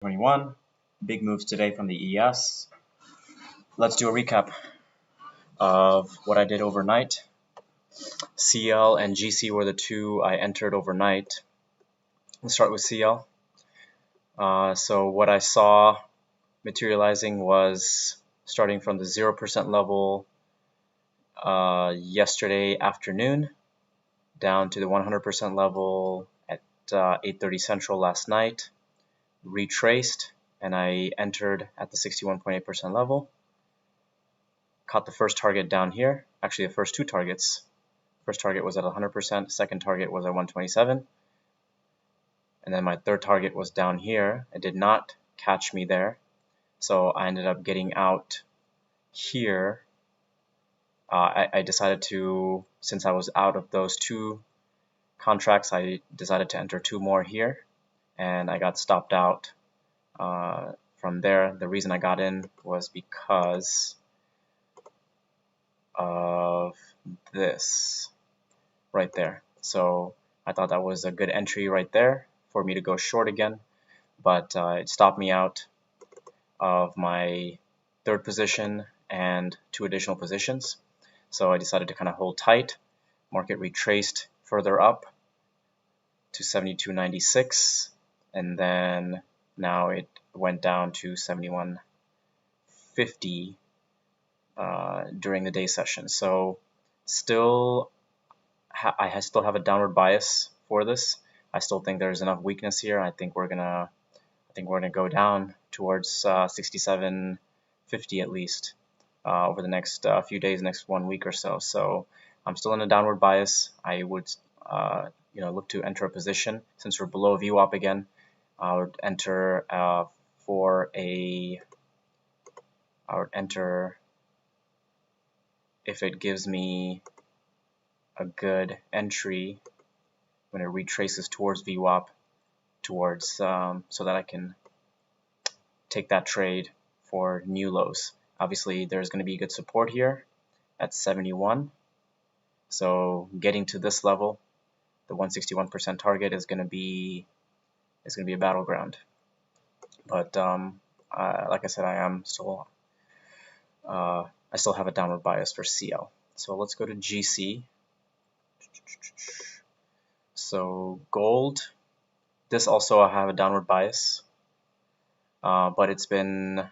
21. Big moves today from the ES. Let's do a recap of what I did overnight. CL and GC were the two I entered overnight. Let's start with CL. So what I saw materializing was starting from the 0% level yesterday afternoon down to the 100% level at 8:30 Central last night, retraced, and I entered at the 61.8% level. Caught the first target down here, actually the first two targets. First target was at 100%, second target was at 127, and then my third target was down here. It did not catch me there, so I ended up getting out here. I decided to, since I was out of those two contracts, I decided to enter two more here, and I got stopped out from there. The reason I got in was because of this right there. So I thought that was a good entry right there for me to go short again, but it stopped me out of my third position and two additional positions. So I decided to kind of hold tight. Market retraced further up to 72.96, and then now it went down to 71.50 during the day session. So still, I still have a downward bias for this. I still think there's enough weakness here. I think we're gonna go down towards 67.50 at least over the next few days, next 1 week or so. So I'm still in a downward bias. I would look to enter a position since we're below VWAP again. I would enter if it gives me a good entry when it retraces towards VWAP, so that I can take that trade for new lows. Obviously, there's going to be good support here at 71. So getting to this level, the 161% target is going to be a battleground. But like I said, I still have a downward bias for CL. So let's go to GC. So gold, this also I have a downward bias, but it's been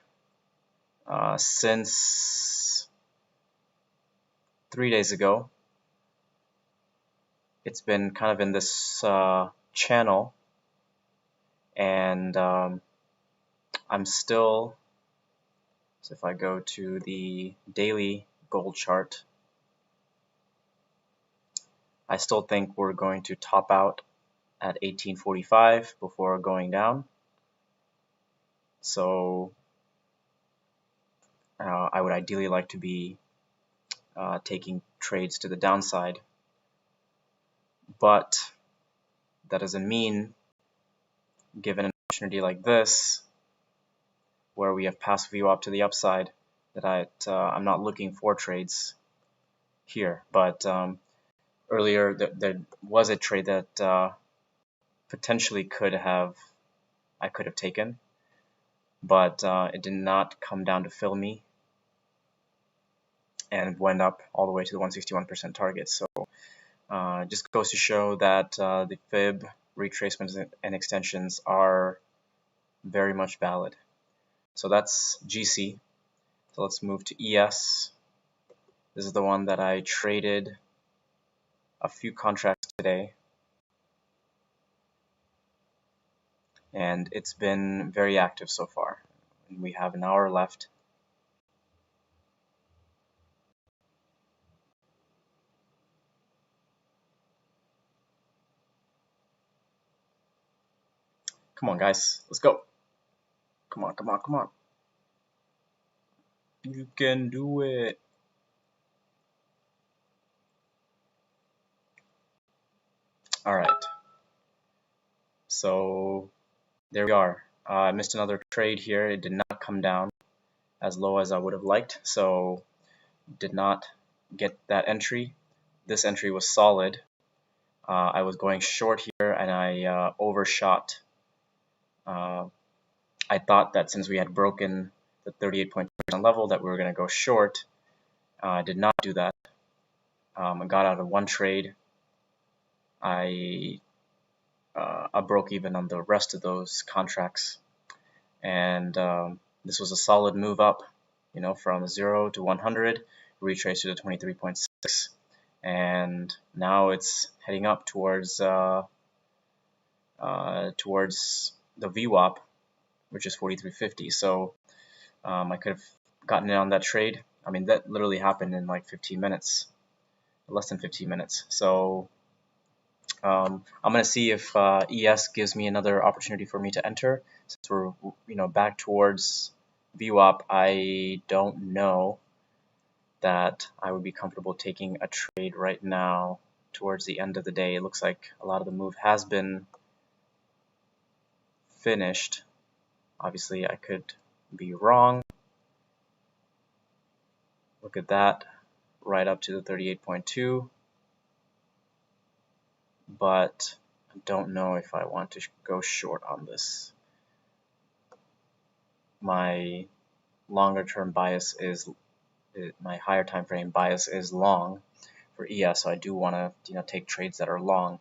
since 3 days ago. It's been kind of in this channel, and I'm still, so if I go to the daily gold chart, I still think we're going to top out at 1845 before going down. So I would ideally like to be taking trades to the downside, but that doesn't mean, given an opportunity like this, where we have passed VWAP to the upside, that I'm not looking for trades here. But earlier there was a trade that potentially I could have taken, but it did not come down to fill me and went up all the way to the 161% target. So just goes to show that the fib retracements and extensions are very much valid. So that's GC. So let's move to ES. This is the one that I traded a few contracts today, and it's been very active so far. We have an hour left. Come on, guys, let's go. Come on, come on, come on. You can do it. All right. So there we are. I missed another trade here. It did not come down as low as I would have liked, so did not get that entry. This entry was solid. I was going short here, and I overshot I thought that since we had broken the 38.2% level that we were going to go short. I did not do that. I got out of one trade. I broke even on the rest of those contracts, and this was a solid move up, from 0 to 100, retraced to the 23.6, and now it's heading up towards the VWAP, which is 43.50. So I could have gotten in on that trade. I mean, that literally happened in like 15 minutes, less than 15 minutes. So I'm going to see if ES gives me another opportunity for me to enter. Since we're back towards VWAP, I don't know that I would be comfortable taking a trade right now towards the end of the day. It looks like a lot of the move has been finished. Obviously, I could be wrong. Look at that, right up to the 38.2. But I don't know if I want to go short on this. My longer term bias is, my higher time frame bias is long for ES, so I do want to take trades that are long,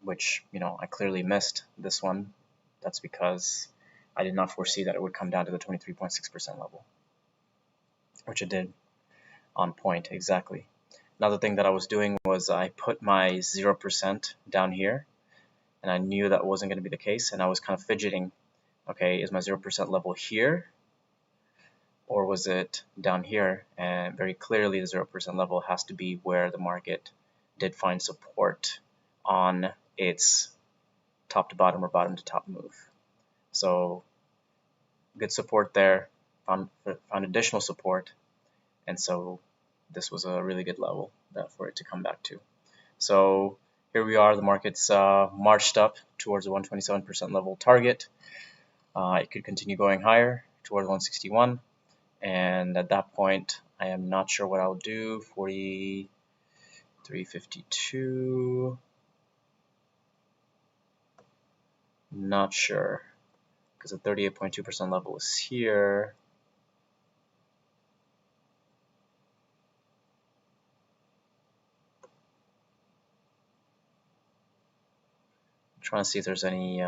which I clearly missed this one. That's because I did not foresee that it would come down to the 23.6% level, which it did on point exactly. Another thing that I was doing was I put my 0% down here, and I knew that wasn't going to be the case, and I was kind of fidgeting. Okay, is my 0% level here, or was it down here? And very clearly the 0% level has to be where the market did find support on its top to bottom or bottom to top move. So good support there, found additional support, and so this was a really good level for it to come back to. So here we are, the market's marched up towards the 127% level target. It could continue going higher towards 161, and at that point I am not sure what I'll do. 43.52, not sure, because the 38.2% level is here. I'm trying to see if there's any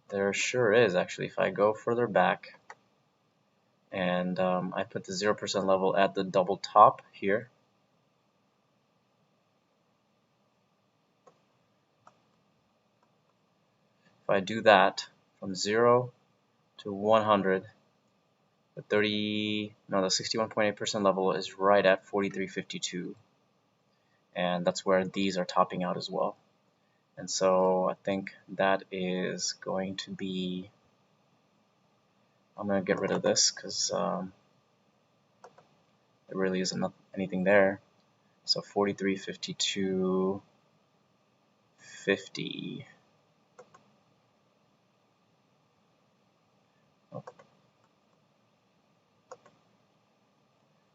there sure is, actually. If I go further back and I put the 0% level at the double top here, if I do that from 0 to 100, the 61.8% level is right at 43.52, and that's where these are topping out as well. And so I think that is going to be, I'm going to get rid of this because there really isn't anything there. So 43.52.50.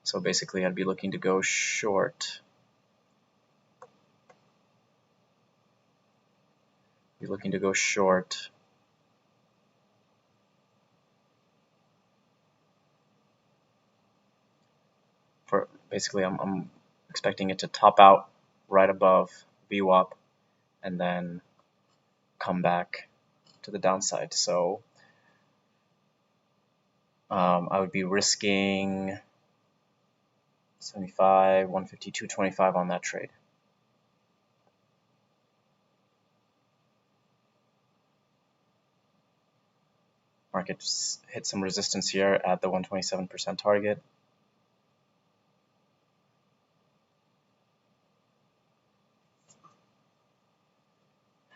So basically I'd be looking to go short. For basically I'm expecting it to top out right above VWAP and then come back to the downside. So I would be risking 75, 150, 225 on that trade. Market's hit some resistance here at the 127% target.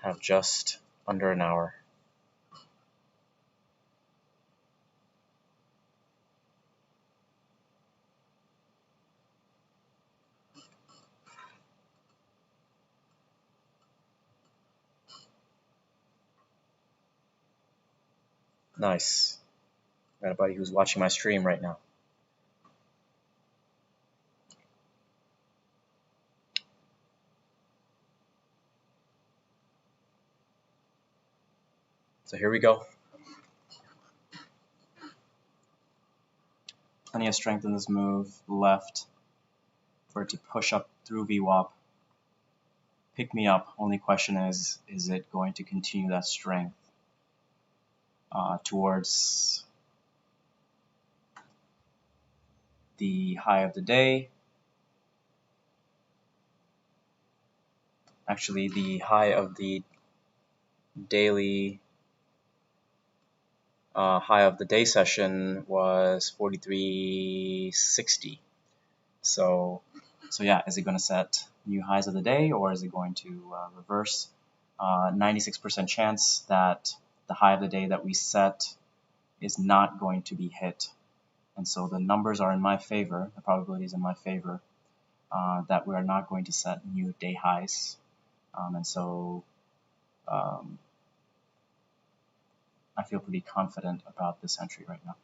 Have just under an hour. Nice. Got a buddy who's watching my stream right now. So here we go. Plenty of strength in this move, left, for it to push up through VWAP, pick me up. Only question is it going to continue that strength towards the high of the day? Actually, the high of the daily high of the day session was 43.60. So yeah, is it going to set new highs of the day, or is it going to reverse? 96% chance that the high of the day that we set is not going to be hit. And so the numbers are in my favor, the probability is in my favor, that we are not going to set new day highs. And so I feel pretty confident about this entry right now.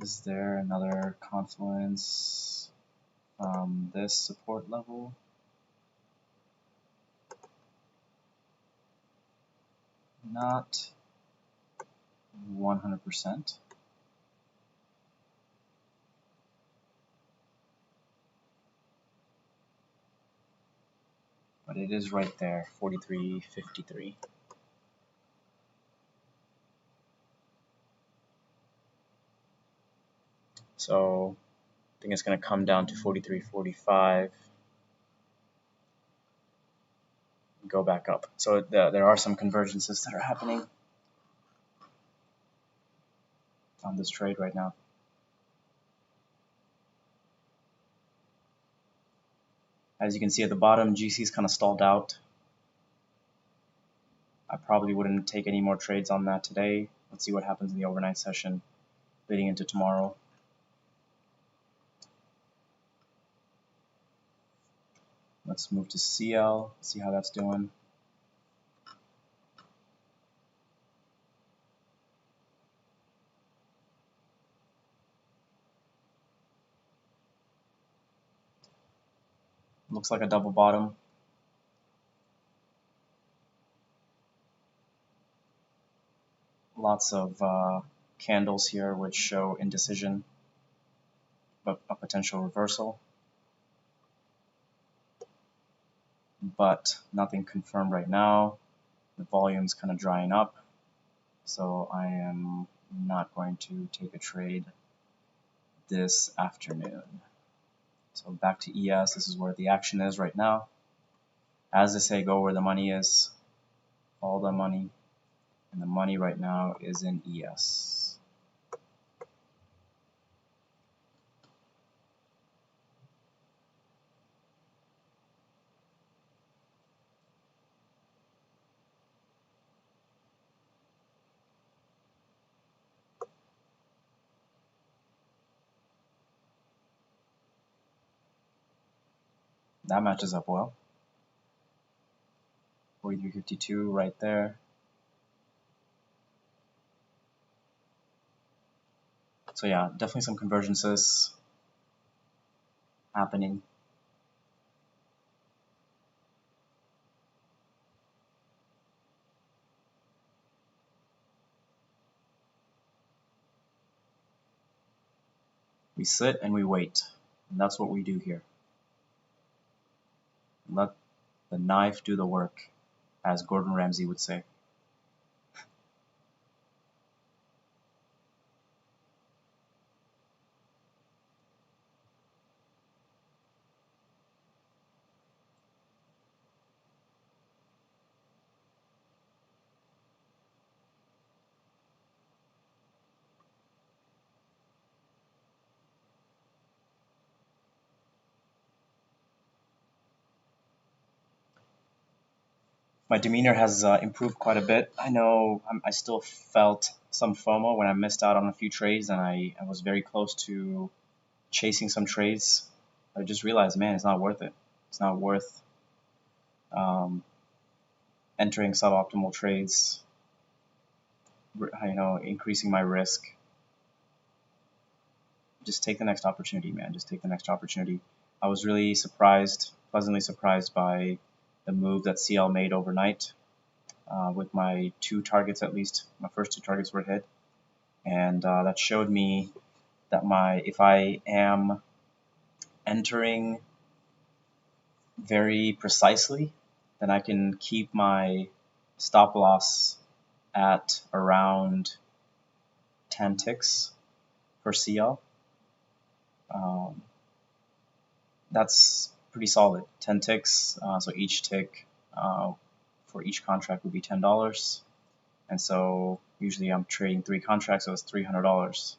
Is there another confluence from this support level? Not 100%. But it is right there, 43.53. So I think it's going to come down to 43.45. Go back up. So there are some convergences that are happening on this trade right now. As you can see at the bottom, GC is kind of stalled out. I probably wouldn't take any more trades on that today. Let's see what happens in the overnight session leading into tomorrow. Let's move to CL, see how that's doing. Looks like a double bottom. Lots of candles here which show indecision, but a potential reversal. But nothing confirmed right now. The volume's kind of drying up, so I am not going to take a trade this afternoon. So back to ES, this is where the action is right now. As they say, go where the money is, follow the money, and the money right now is in ES. That matches up well. 43.52 right there. So yeah, definitely some convergences happening. We sit and we wait, and that's what we do here. Let the knife do the work, as Gordon Ramsay would say. My demeanor has improved quite a bit. I know I still felt some FOMO when I missed out on a few trades, and I was very close to chasing some trades. I just realized, man, it's not worth it. It's not worth entering suboptimal trades increasing my risk. Just take the next opportunity, man. Just take the next opportunity. I was really pleasantly surprised by the move that CL made overnight. With my 2 targets, at least my first 2 targets were hit, and that showed me that if I am entering very precisely, then I can keep my stop loss at around 10 ticks per CL. That's pretty solid. 10 ticks, so each tick for each contract would be $10. And so usually I'm trading 3 contracts, so it's $300.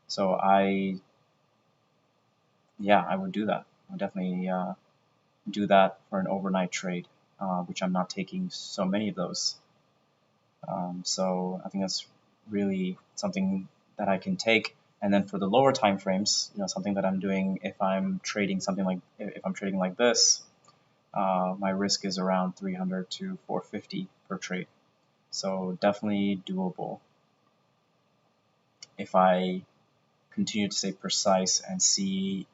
So I would do that. I would definitely do that for an overnight trade, which I'm not taking so many of those. So I think that's really something that I can take. And then for the lower time frames, something that I'm doing if I'm trading like this, my risk is around 300 to 450 per trade. So definitely doable if I continue to stay precise and see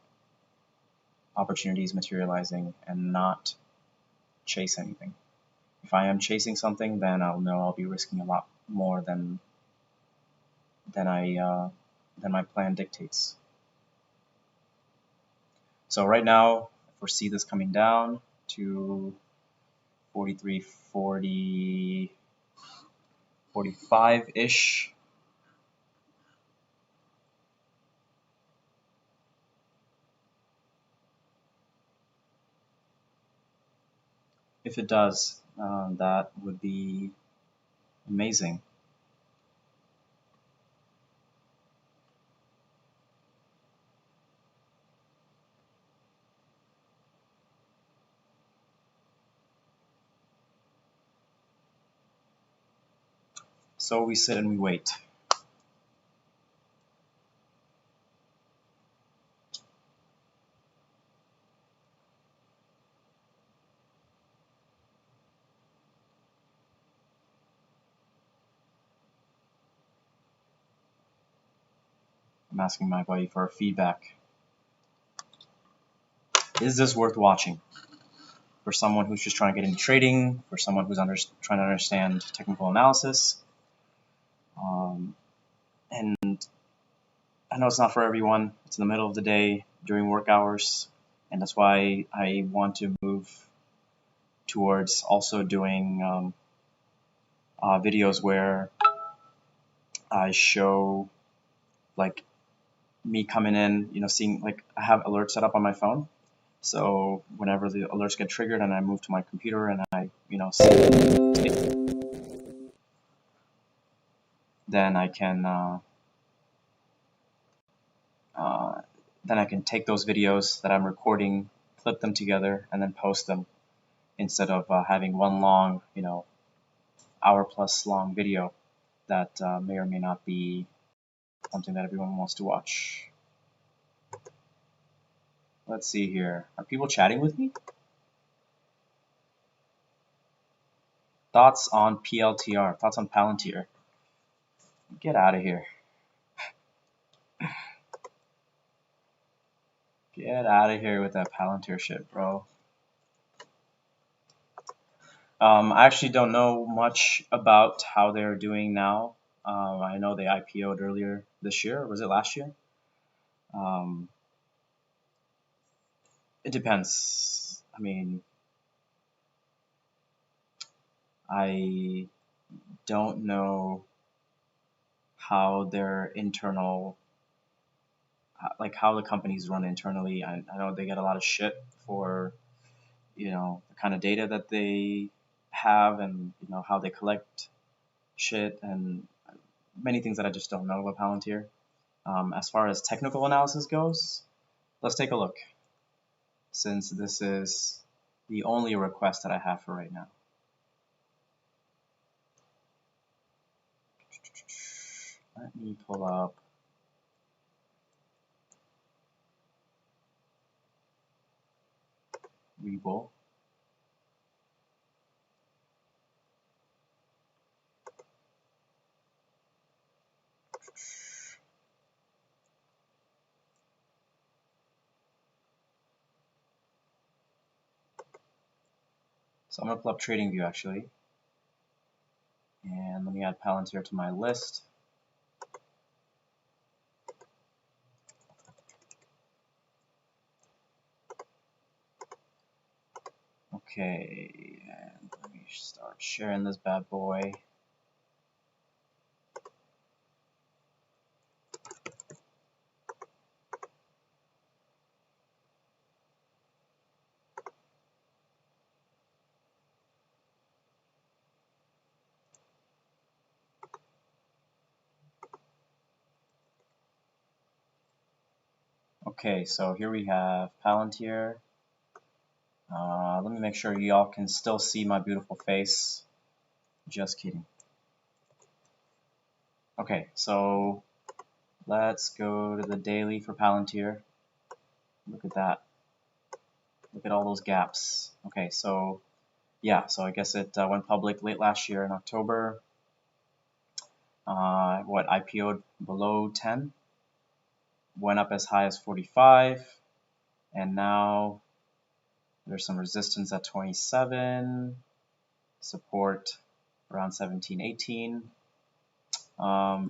opportunities materializing and not chase anything. If I am chasing something, then I'll know I'll be risking a lot more than my plan dictates. So right now, I foresee this coming down to 43, 40, 45-ish. If it does, that would be amazing. So we sit and we wait. I'm asking my buddy for feedback. Is this worth watching? For someone who's just trying to get into trading, for someone who's trying to understand technical analysis. And I know it's not for everyone. It's in the middle of the day during work hours, and that's why I want to move towards also doing videos where I show like me coming in, seeing like I have alerts set up on my phone. So whenever the alerts get triggered and I move to my computer and I, see then I can take those videos that I'm recording, clip them together, and then post them instead of having one long, hour-plus long video that may or may not be something that everyone wants to watch. Let's see here. Are people chatting with me? Thoughts on PLTR? Thoughts on Palantir? Get out of here. Get out of here with that Palantir shit, bro. I actually don't know much about how they're doing now. I know they IPO'd earlier this year. Was it last year? It depends. I mean, I don't know how their internal, like how the companies run internally. I know they get a lot of shit for, the kind of data that they have and, how they collect shit and many things that I just don't know about Palantir. As far as technical analysis goes, let's take a look, since this is the only request that I have for right now. Let me pull up Webull. So I'm going to pull up TradingView actually, and let me add Palantir to my list. Okay, and let me start sharing this bad boy. Okay, so here we have Palantir. Let me make sure y'all can still see my beautiful face. Just kidding. Okay, so let's go to the daily for Palantir. Look at that. Look at all those gaps. Okay, so yeah, so I guess it went public late last year in October. IPO'd below 10, went up as high as 45, and now there's some resistance at 27, support around 17, 18.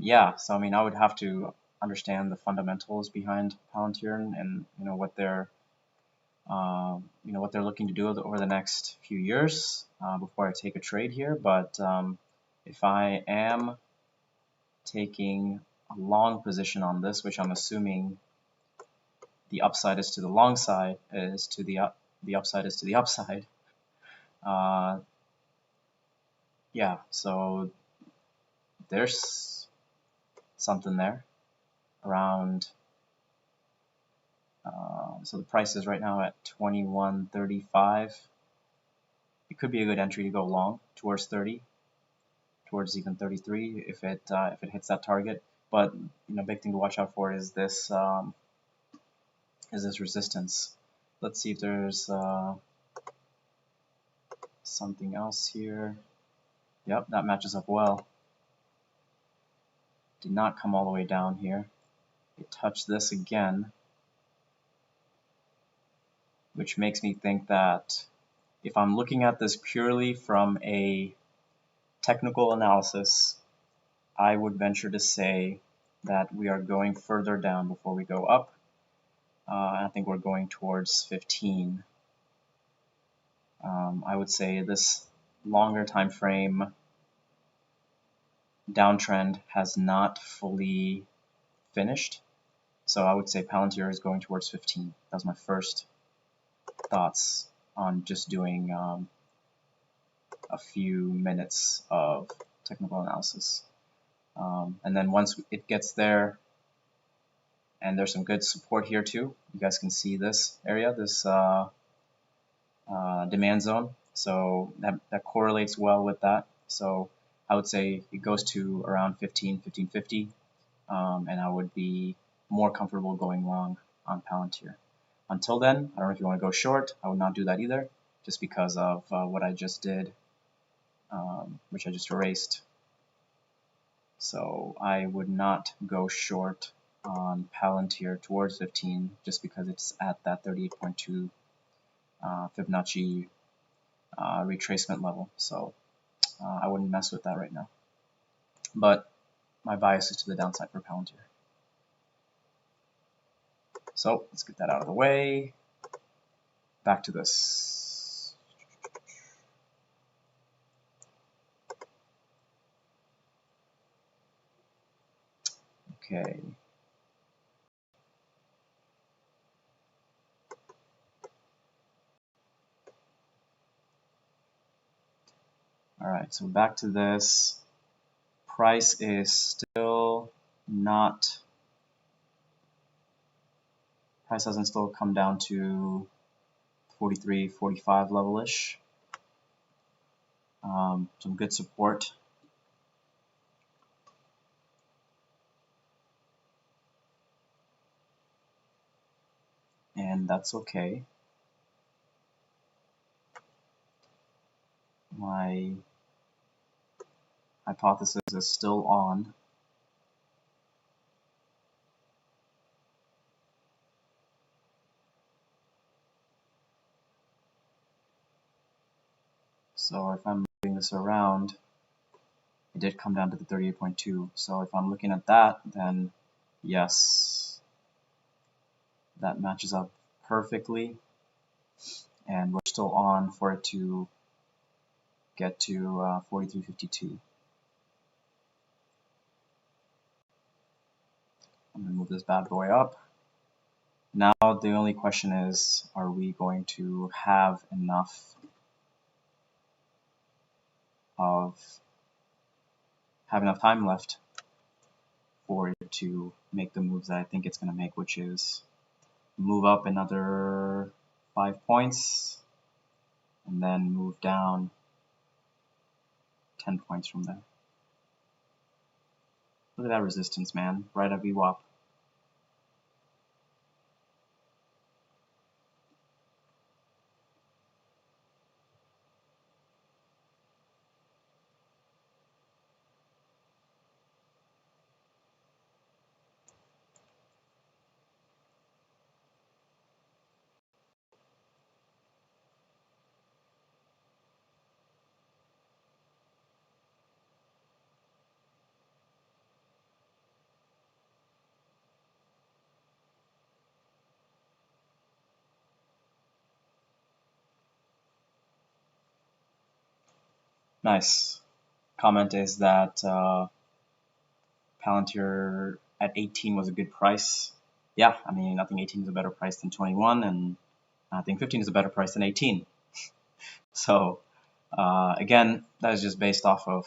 Yeah, so I mean, I would have to understand the fundamentals behind Palantir and what they're what they're looking to do over the next few years before I take a trade here. But if I am taking a long position on this, which I'm assuming the upside is to the long side, the upside is to the upside. Yeah, so there's something there around. So the price is right now at 21.35. It could be a good entry to go long towards 30, towards even 33 if it hits that target. But big thing to watch out for is this resistance. Let's see if there's something else here. Yep, that matches up well. Did not come all the way down here. It touched this again, which makes me think that if I'm looking at this purely from a technical analysis, I would venture to say that we are going further down before we go up. I think we're going towards 15. I would say this longer time frame downtrend has not fully finished. So I would say Palantir is going towards 15. That's my first thoughts on just doing a few minutes of technical analysis. And then once it gets there, and there's some good support here too. You guys can see this area, this demand zone. So that correlates well with that. So I would say it goes to around 15.50, and I would be more comfortable going long on Palantir. Until then, I don't know if you want to go short. I would not do that either, just because of what I just did, which I just erased. So I would not go short on Palantir towards 15 just because it's at that 38.2 Fibonacci retracement level. So I wouldn't mess with that right now. But my bias is to the downside for Palantir. So let's get that out of the way. Back to this. Okay. All right, so back to this. Price is still not, price hasn't still come down to 43, 45 level-ish. Some good support. And that's okay. My hypothesis is still on. So if I'm moving this around, it did come down to the 38.2. So if I'm looking at that, then yes, that matches up perfectly. And we're still on for it to get to 43.52. I'm going to move this bad boy up. Now the only question is, are we going to have enough time left for it to make the moves that I think it's going to make, which is move up another 5 points and then move down 10 points from there. Look at that resistance, man, right at VWAP. Nice. Comment is that Palantir at 18 was a good price. Yeah, I mean, I think 18 is a better price than 21, and I think 15 is a better price than 18. So, again, that is just based off of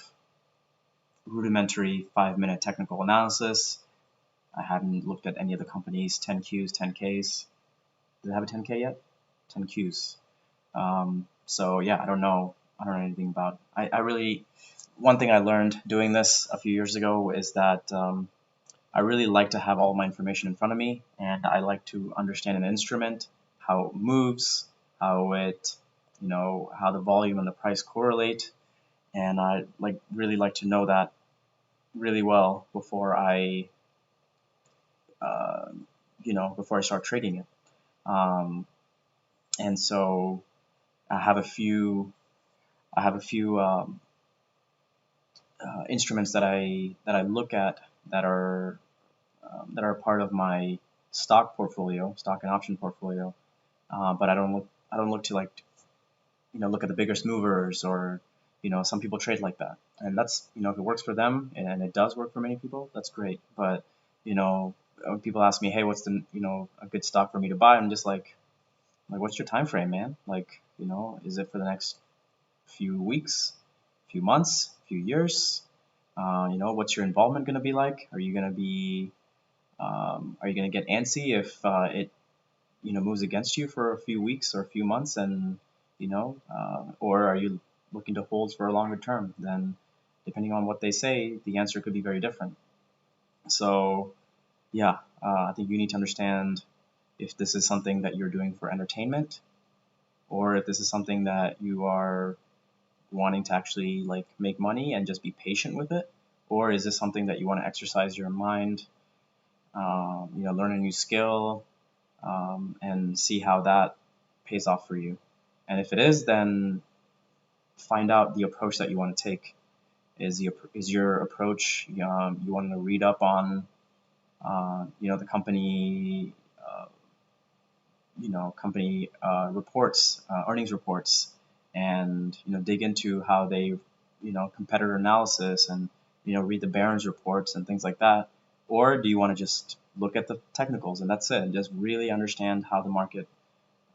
rudimentary 5-minute technical analysis. I haven't looked at any of the companies' 10Qs, 10Ks. Does it have a 10K yet? 10Qs. So yeah, I don't know anything about it. I really, one thing I learned doing this a few years ago is that I really like to have all my information in front of me, and I like to understand an instrument, how it moves, how it, how the volume and the price correlate, and I really like to know that really well before I, before I start trading it. And so I have a few instruments that I look at that are part of my stock and option portfolio, but I don't look to look at the biggest movers, or some people trade like that, and that's if it works for them, and it does work for many people, that's great. But when people ask me, hey, what's the a good stock for me to buy, I'm just like what's your time frame, man? Is it for the next few weeks, few months, few years? What's your involvement going to be like? Are you going to get antsy if it moves against you for a few weeks or a few months, and or are you looking to hold for a longer term? Then depending on what they say, the answer could be very different. So yeah, I think you need to understand if this is something that you're doing for entertainment, or if this is something that you are wanting to actually make money and just be patient with it, or is this something that you want to exercise your mind, learn a new skill, and see how that pays off for you. And if it is, then find out the approach that you want to take. Is your approach you want to read up on the company reports, earnings reports, and dig into how they competitor analysis, and read the Barron's reports and things like that? Or do you want to just look at the technicals and that's it, and just really understand how the market,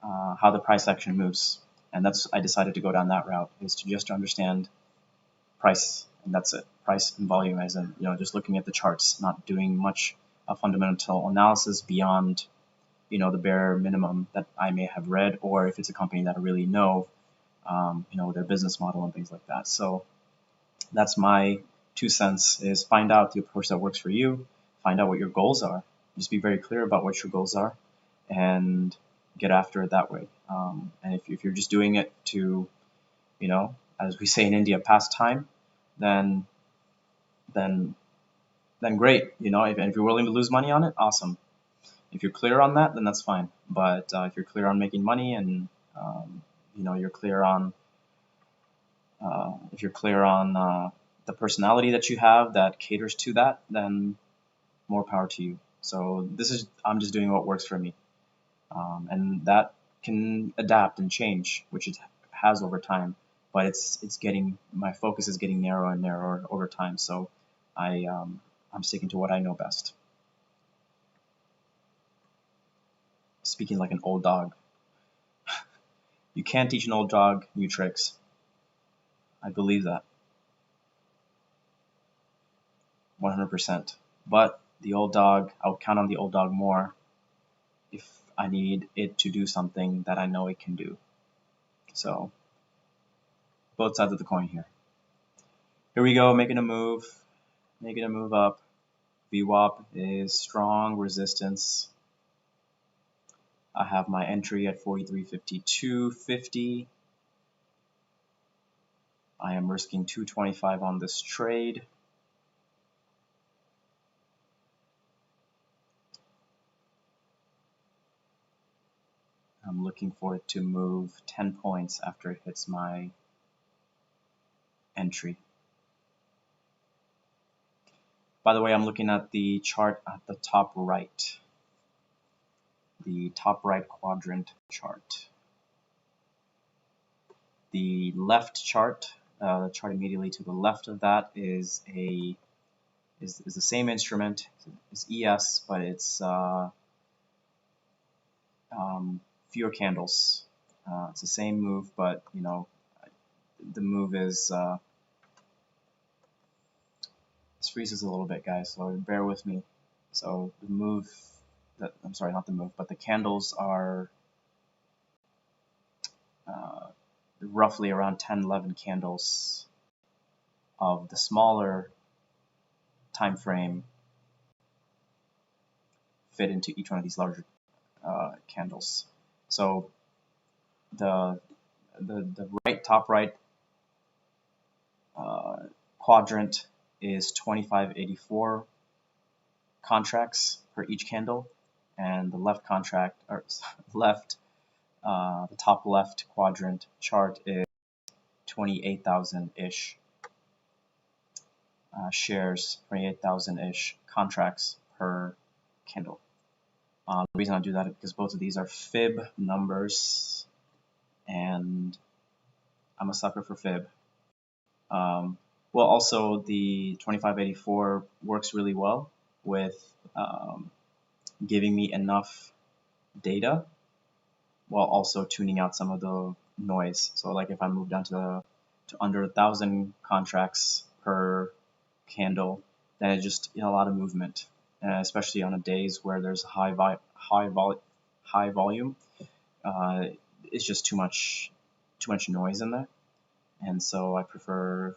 how the price action moves? And I decided to go down that route, is to just understand price, and that's it. Price and volume, as in just looking at the charts, not doing much fundamental analysis beyond the bare minimum that I may have read, or if it's a company that I really know, their business model and things like that. So that's my 2 cents, is find out the approach that works for you, find out what your goals are, just be very clear about what your goals are, and get after it that way. And if you're just doing it to, as we say in India, pass time, then great. If you're willing to lose money on it, awesome. If you're clear on that, then that's fine. But if you're clear on making money, and you're clear on If you're clear on the personality that you have that caters to that, then more power to you. So I'm just doing what works for me, and that can adapt and change, which it has over time. But it's getting, my focus is getting narrower and narrower over time. So I'm sticking to what I know best. Speaking like an old dog. You can't teach an old dog new tricks. I believe that 100%. But the old dog, I'll count on the old dog more if I need it to do something that I know it can do. So both sides of the coin here. Here we go, making a move up. VWAP is strong resistance. I have my entry at 43.52.50. I am risking 225 on this trade. I'm looking for it to move 10 points after it hits my entry. By the way, I'm looking at the chart at the top right. The top right quadrant chart. The left chart, the chart immediately to the left of that is the same instrument, is ES, but it's fewer candles. It's the same move, but you know, the move is this freezes a little bit, guys, so bear with me. So the move, I'm sorry, not the move, but the candles are roughly around 10, 11 candles of the smaller time frame fit into each one of these larger candles. So the right, top right quadrant is 2584 contracts per each candle, and the left contract, or left, the top left quadrant chart is 28,000-ish shares, 28,000-ish contracts per candle. The reason I do that is because both of these are fib numbers, and I'm a sucker for fib. Well, also the 2584 works really well with giving me enough data while also tuning out some of the noise. So like if I move down to under 1,000 contracts per candle, then it's just a lot of movement, especially on days where there's high volume. It's just too much noise in there, and so I prefer.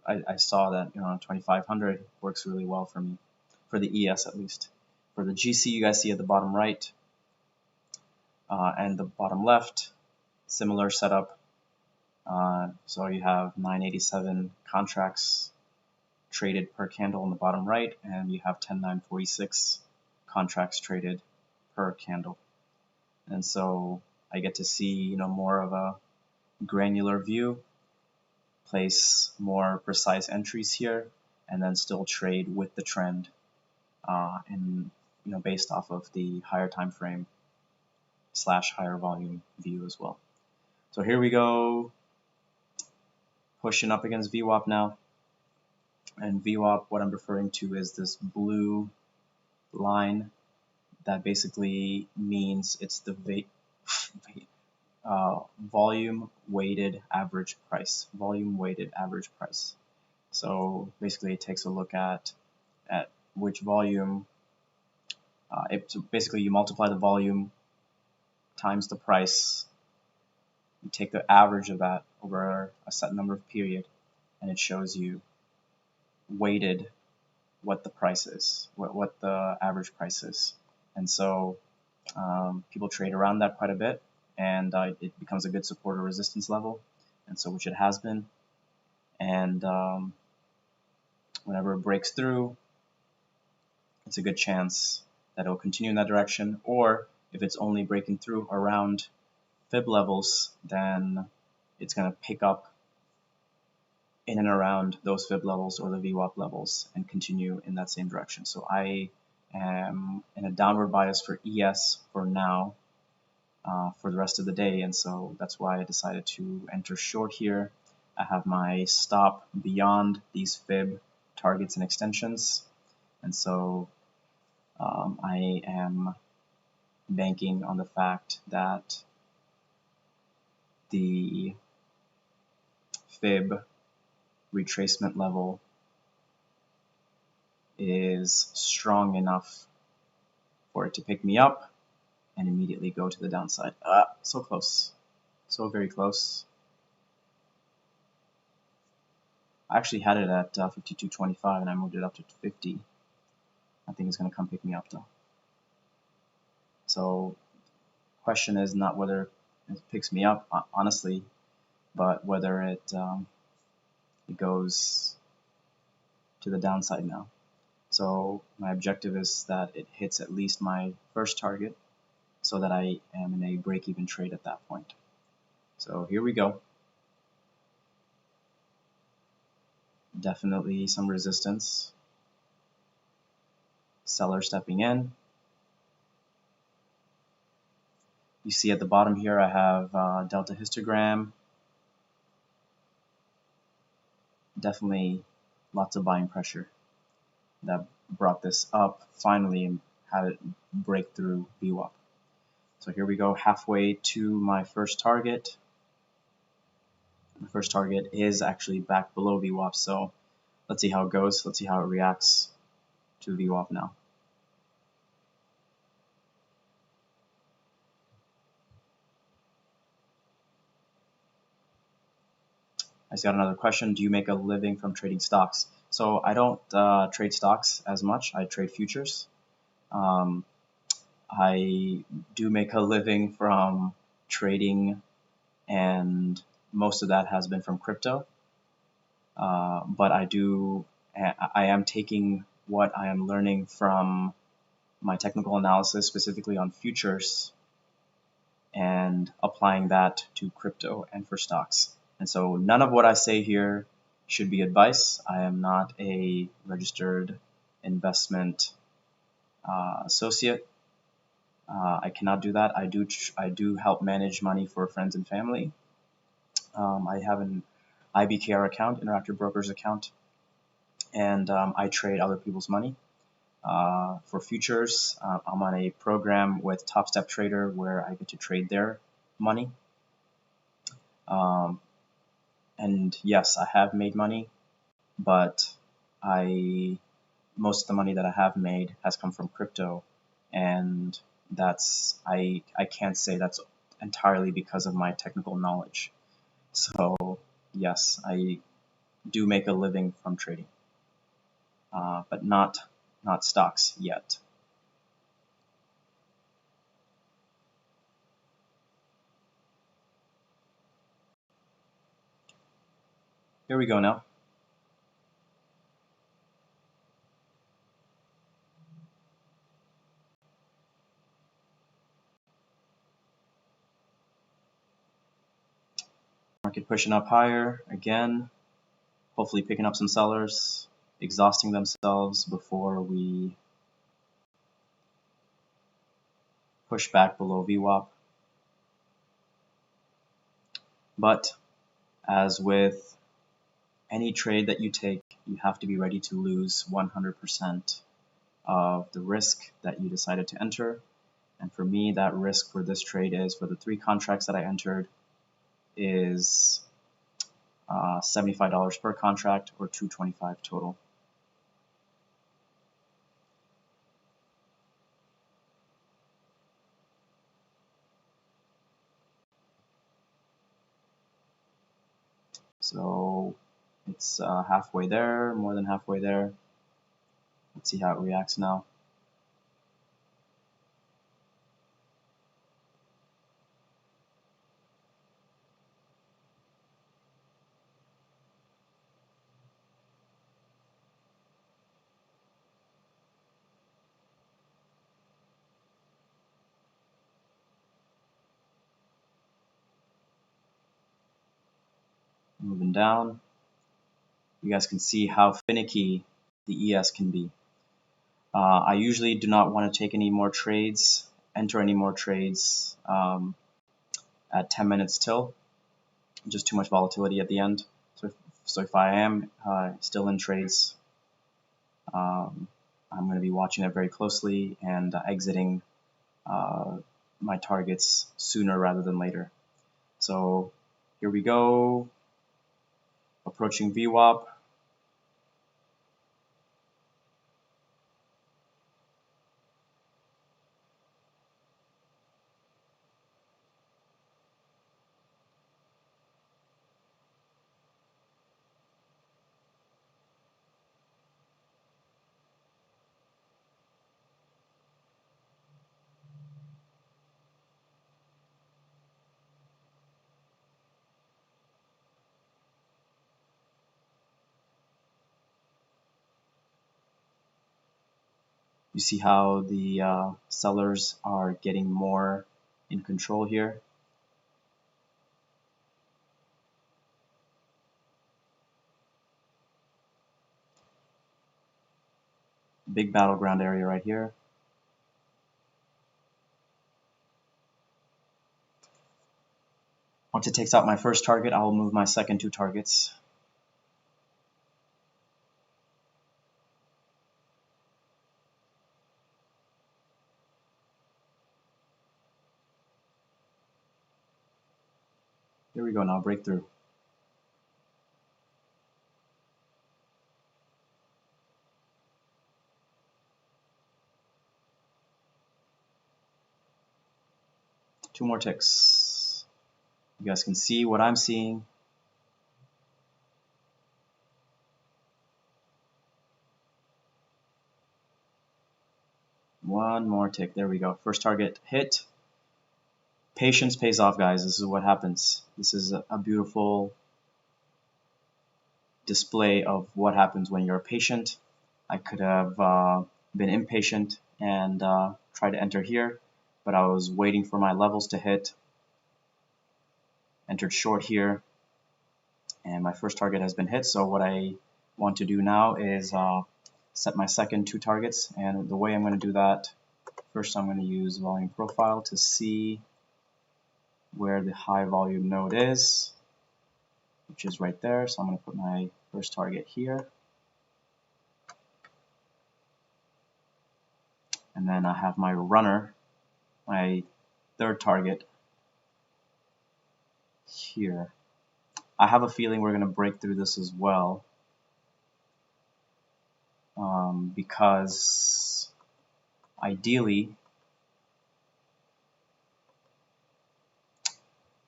I saw that 2500 works really well for me, for the ES at least. For the GC, you guys see at the bottom right and the bottom left, similar setup. So you have 987 contracts traded per candle in the bottom right, and you have 10,946 contracts traded per candle. And so I get to see more of a granular view, place more precise entries here, and then still trade with the trend, and based off of the higher time frame / higher volume view as well. So here we go, pushing up against VWAP now. And VWAP, what I'm referring to is this blue line that basically means it's the volume weighted average price. So basically it takes a look at which volume, so basically you multiply the volume times the price, you take the average of that over a set number of period, and it shows you weighted what the price is, what the average price is. And so people trade around that quite a bit, and it becomes a good support or resistance level, and so which it has been. And whenever it breaks through, it's a good chance that it will continue in that direction, or if it's only breaking through around fib levels, then it's going to pick up in and around those fib levels or the VWAP levels and continue in that same direction. So I am in a downward bias for ES for now, for the rest of the day, and so that's why I decided to enter short here. I have my stop beyond these fib targets and extensions, and so I am banking on the fact that the fib retracement level is strong enough for it to pick me up and immediately go to the downside. So close. So very close. I actually had it at 52.25 and I moved it up to 50. I think it's going to come pick me up though. So question is not whether it picks me up, honestly, but whether it goes to the downside now. So my objective is that it hits at least my first target so that I am in a break-even trade at that point. So here we go. Definitely some resistance. Seller stepping in. You see at the bottom here I have delta histogram. Definitely lots of buying pressure that brought this up finally and had it break through VWAP. So here we go, halfway to my first target. My first target is actually back below VWAP, so let's see how it goes. Let's see how it reacts to VWAP now. I just got another question. Do you make a living from trading stocks? So I don't trade stocks as much. I trade futures. I do make a living from trading, and most of that has been from crypto. But I am taking what I am learning from my technical analysis, specifically on futures, and applying that to crypto and for stocks. And so none of what I say here should be advice. I am not a registered investment associate. I cannot do that. I do help manage money for friends and family. I have an IBKR account, Interactive Brokers account, and I trade other people's money. For futures, I'm on a program with Top Step Trader where I get to trade their money. And yes, I have made money, but most of the money that I have made has come from crypto, and I can't say that's entirely because of my technical knowledge. So yes, I do make a living from trading, but not stocks yet. Here we go now. Market pushing up higher again, hopefully picking up some sellers, exhausting themselves before we push back below VWAP. But as with any trade that you take, you have to be ready to lose 100% of the risk that you decided to enter. And for me, that risk for this trade is, for the 3 contracts that I entered, is $75 per contract, or $225 total. So it's halfway there, more than halfway there. Let's see how it reacts now. Moving down. you guys can see how finicky the ES can be. I usually do not want to take any more trades, enter any more trades at 10 minutes till, just too much volatility at the end. So if I am still in trades, I'm going to be watching it very closely and exiting my targets sooner rather than later. So here we go, approaching VWAP. You see how the sellers are getting more in control here. Big battleground area right here. Once it takes out my first target, I will move my second two targets. Here we go now, breakthrough. Two more ticks. You guys can see what I'm seeing. One more tick. There we go. First target hit. Patience pays off, guys. This is what happens. This is a beautiful display of what happens when you're patient. I could have been impatient and tried to enter here, but I was waiting for my levels to hit. Entered short here, and my first target has been hit. So what I want to do now is set my second two targets, and the way I'm going to do that, first I'm going to use volume profile to see where the high volume node is, which is right there. So I'm going to put my first target here, and then I have my runner, my third target here. I have a feeling we're going to break through this as well, because ideally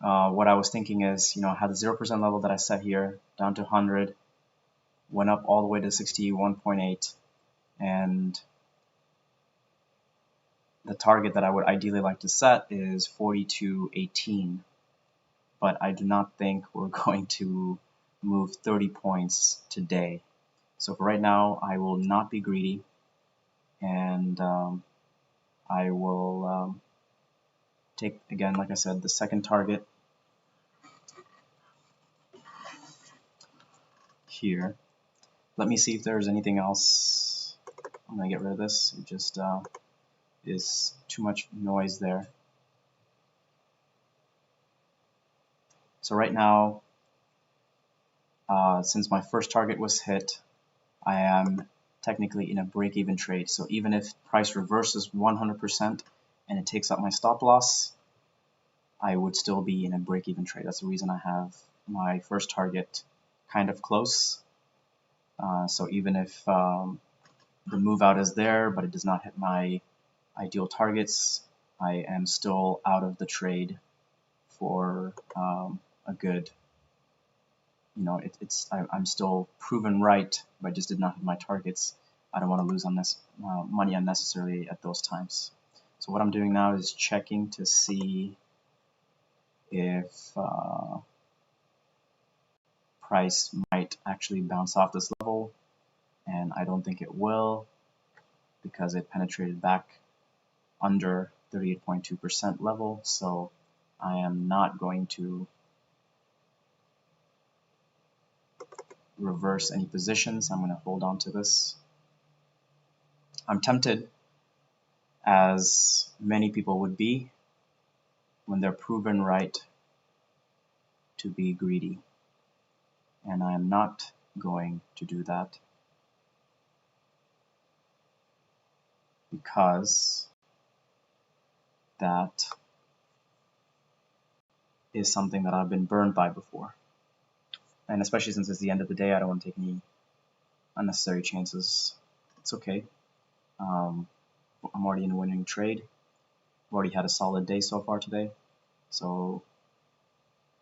what I was thinking is, I had the 0% level that I set here down to 100, went up all the way to 61.8, and the target that I would ideally like to set is 42.18, but I do not think we're going to move 30 points today. So for right now, I will not be greedy, and I will take, again, like I said, the second target here. Let me see if there's anything else. I'm going to get rid of this. It just is too much noise there. So right now, since my first target was hit, I am technically in a break-even trade. So even if price reverses 100% and it takes out my stop loss, I would still be in a break-even trade. That's the reason I have my first target kind of close. So even if the move out is there, but it does not hit my ideal targets, I am still out of the trade for a good, I'm still proven right, but I just did not hit my targets. I don't want to lose on this money unnecessarily at those times. So what I'm doing now is checking to see if price might actually bounce off this level, and I don't think it will, because it penetrated back under 38.2% level. So I am not going to reverse any positions. I'm going to hold on to this. I'm tempted, as many people would be when they're proven right, to be greedy. And I am not going to do that, because that is something that I've been burned by before. And especially since it's the end of the day, I don't want to take any unnecessary chances. It's okay. I'm already in a winning trade. I've already had a solid day so far today. So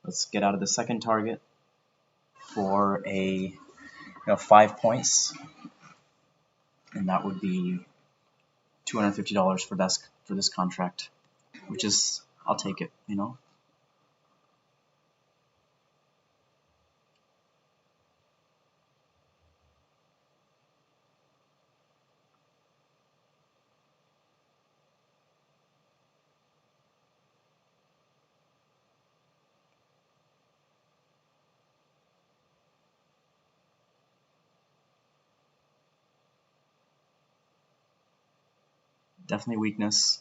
let's get out of the second target for a 5 points. And that would be $250 for this contract, which is, I'll take it, Definitely weakness.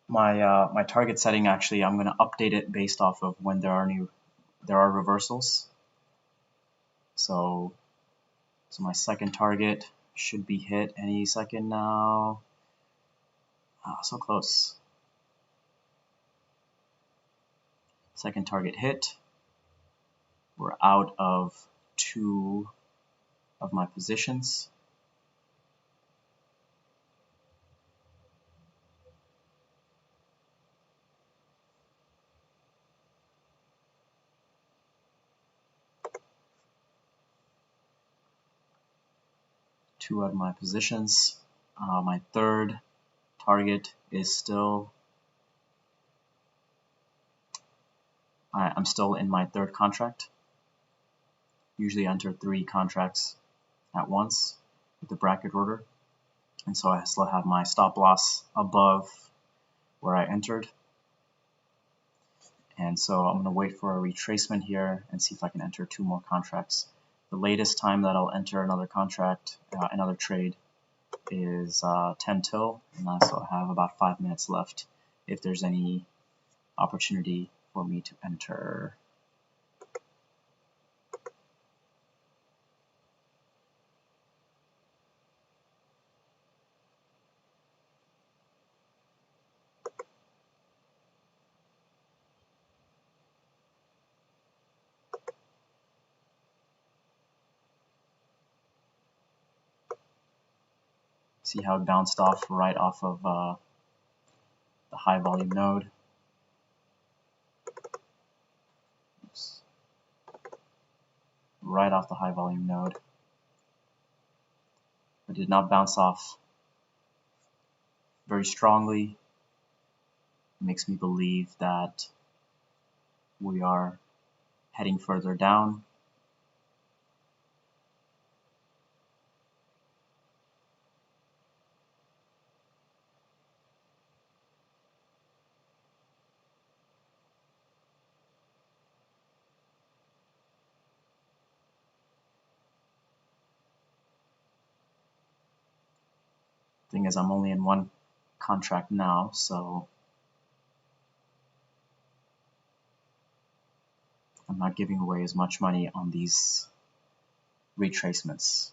My target setting, actually, I'm going to update it based off of when there are reversals. So my second target should be hit any second now. So close. Second target hit. We're out of 2 of my positions. My third target is still, I'm still in my third contract. Usually enter 3 contracts at once with the bracket order. And so I still have my stop loss above where I entered. And so I'm going to wait for a retracement here and see if I can enter 2 more contracts. The latest time that I'll enter another contract, another trade, is 10 till, and I still have about 5 minutes left if there's any opportunity for me to enter. See how it bounced off right off of the high volume node. Oops. Right off the high volume node. It did not bounce off very strongly. It makes me believe that we are heading further down. Thing is, I'm only in 1 contract now, so I'm not giving away as much money on these retracements.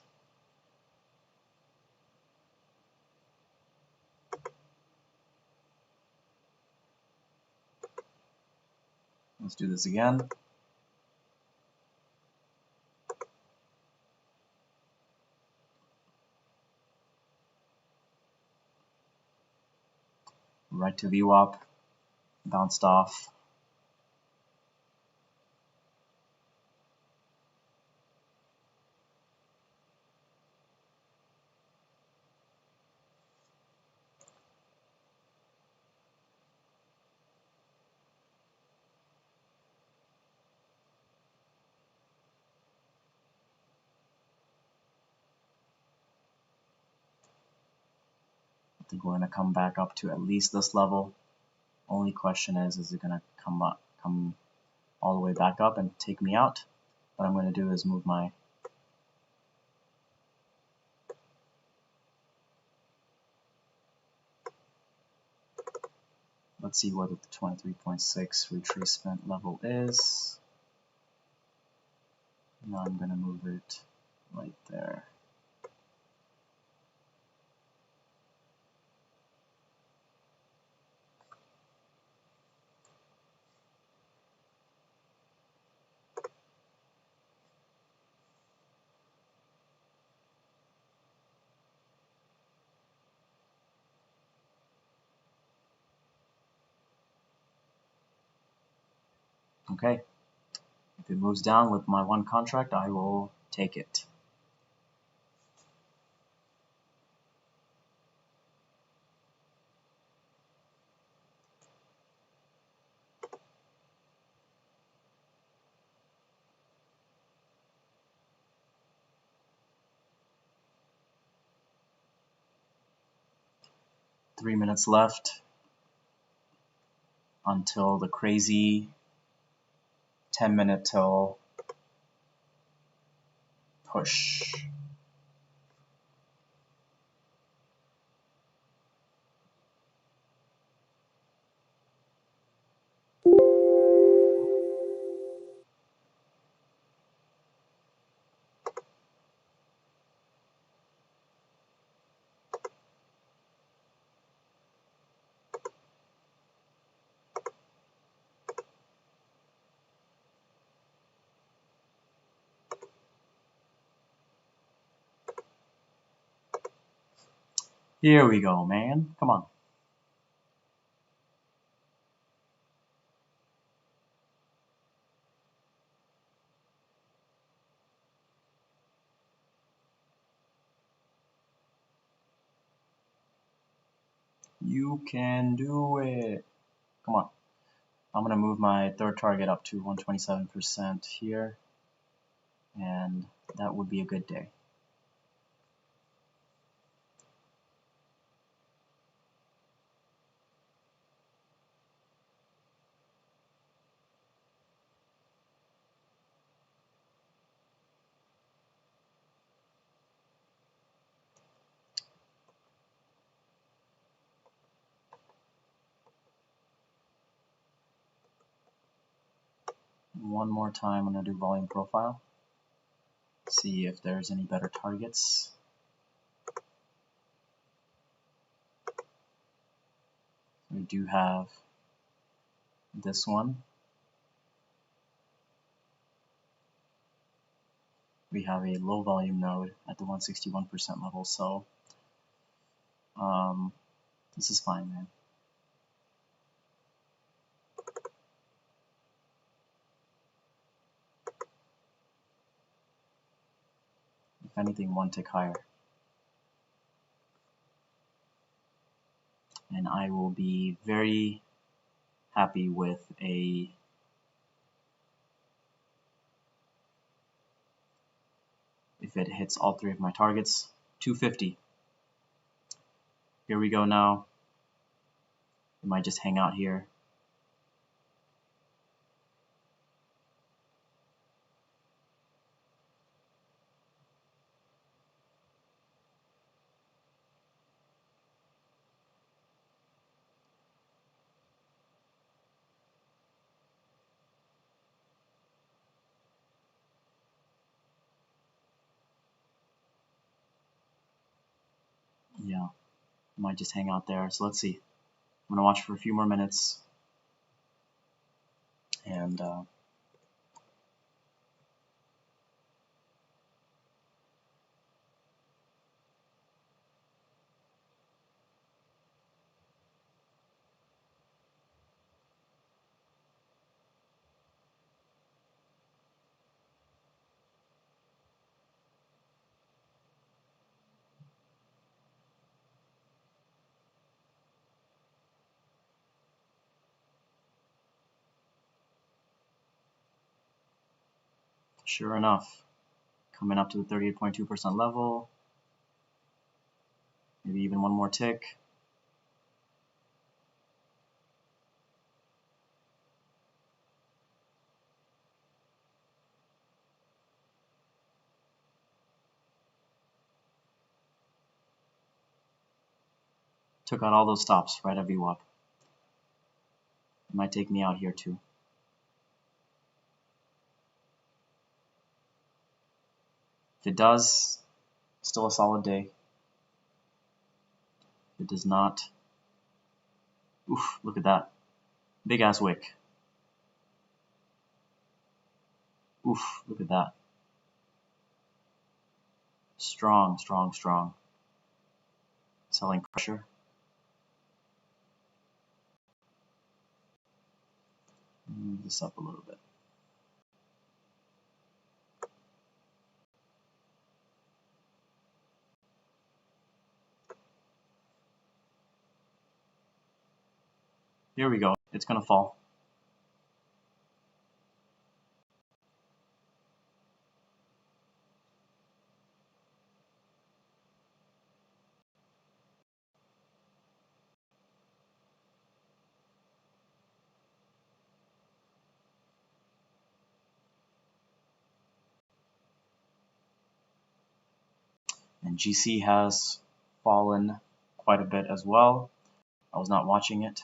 Let's do this again. Right to VWAP, bounced off. think we're going to come back up to at least this level. Only question is it going to come all the way back up and take me out? What I'm going to do is move my let's see what the 23.6 retracement level is. Now I'm going to move it right there. Okay, if it moves down with my one contract, I will take it. Three minutes left until the crazy 10-minute till push. Here we go, man. Come on. You can do it. Come on. I'm going to move my third target up to 127% here, and that would be a good day. One more time, I'm going to do volume profile. See if there's any better targets. We do have this one. We have a low volume node at the 161% level, so this is fine, man. If anything, one tick higher. And I will be very happy with if it hits all three of my targets. 250. Here we go now. It might just hang out here. Yeah, it might just hang out there. So let's see. I'm gonna watch for a few more minutes, and sure enough, coming up to the 38.2% level. Maybe even one more tick. Took out all those stops right at VWAP. It might take me out here too. If it does, still a solid day. If it does not, oof, look at that. Big ass wick. Oof, look at that. Strong, strong, strong. Selling pressure. Move this up a little bit. Here we go. It's gonna fall. And GC has fallen quite a bit as well. I was not watching it.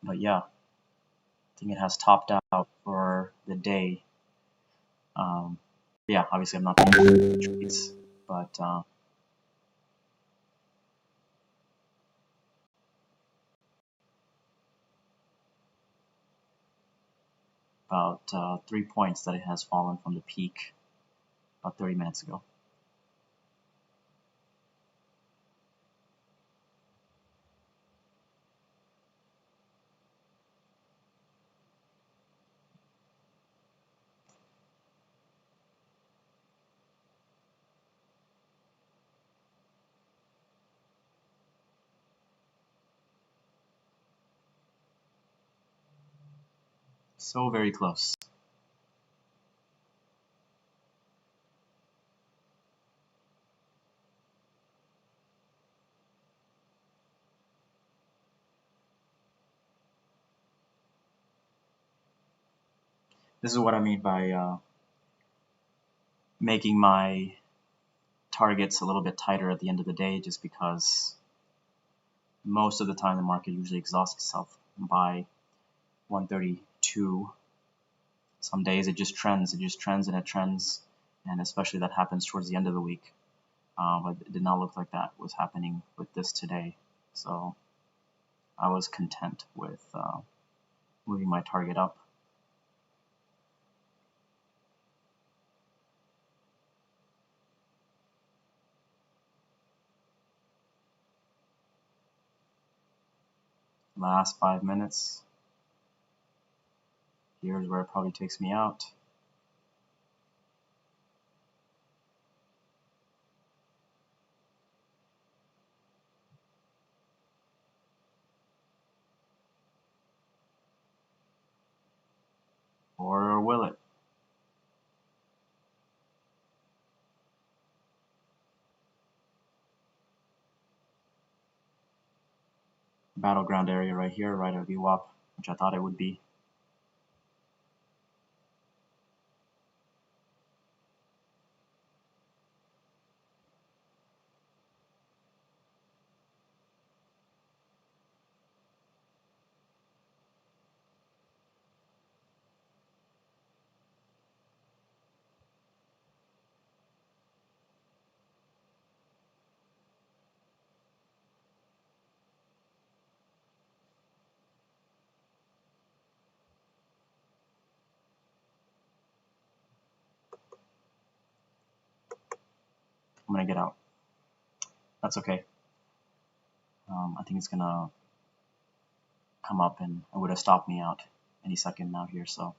But yeah, I think it has topped out for the day. Yeah, obviously I'm not taking trades, but about 3 points that it has fallen from the peak about 30 minutes ago. So very close. This is what I mean by making my targets a little bit tighter at the end of the day, just because most of the time the market usually exhausts itself by 132. Some days it just trends and it trends, and especially that happens towards the end of the week. But it did not look like that was happening with this today, so I was content with moving my target up. Last 5 minutes. Here's where it probably takes me out. Or will it? Battleground area right here, right at VWAP, which I thought it would be. I'm gonna get out. That's okay. I think it's gonna come up and it would have stopped me out any second now here, so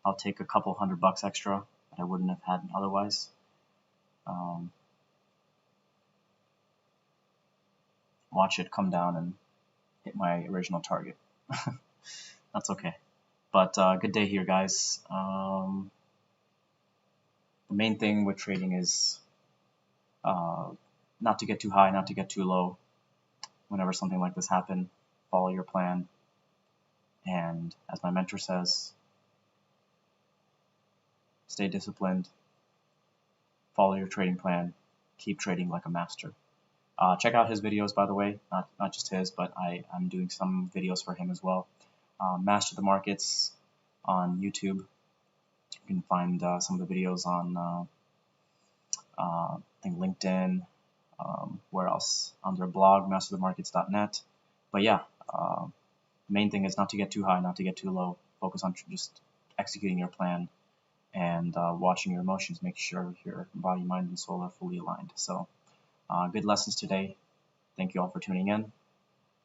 I'll take a couple $100 extra that I wouldn't have had otherwise. Watch it come down and hit my original target. That's okay. But good day here, guys. The main thing with trading is not to get too high, not to get too low. Whenever something like this happens, follow your plan. And as my mentor says, stay disciplined, follow your trading plan, keep trading like a master. Check out his videos, by the way, not just his, but I'm doing some videos for him as well. Master the Markets on YouTube. You can find some of the videos on I think LinkedIn. Where else? On their blog, masterthemarkets.net. But yeah, main thing is not to get too high, not to get too low. Focus on just executing your plan and watching your emotions. Make sure your body, mind, and soul are fully aligned. So good lessons today. Thank you all for tuning in.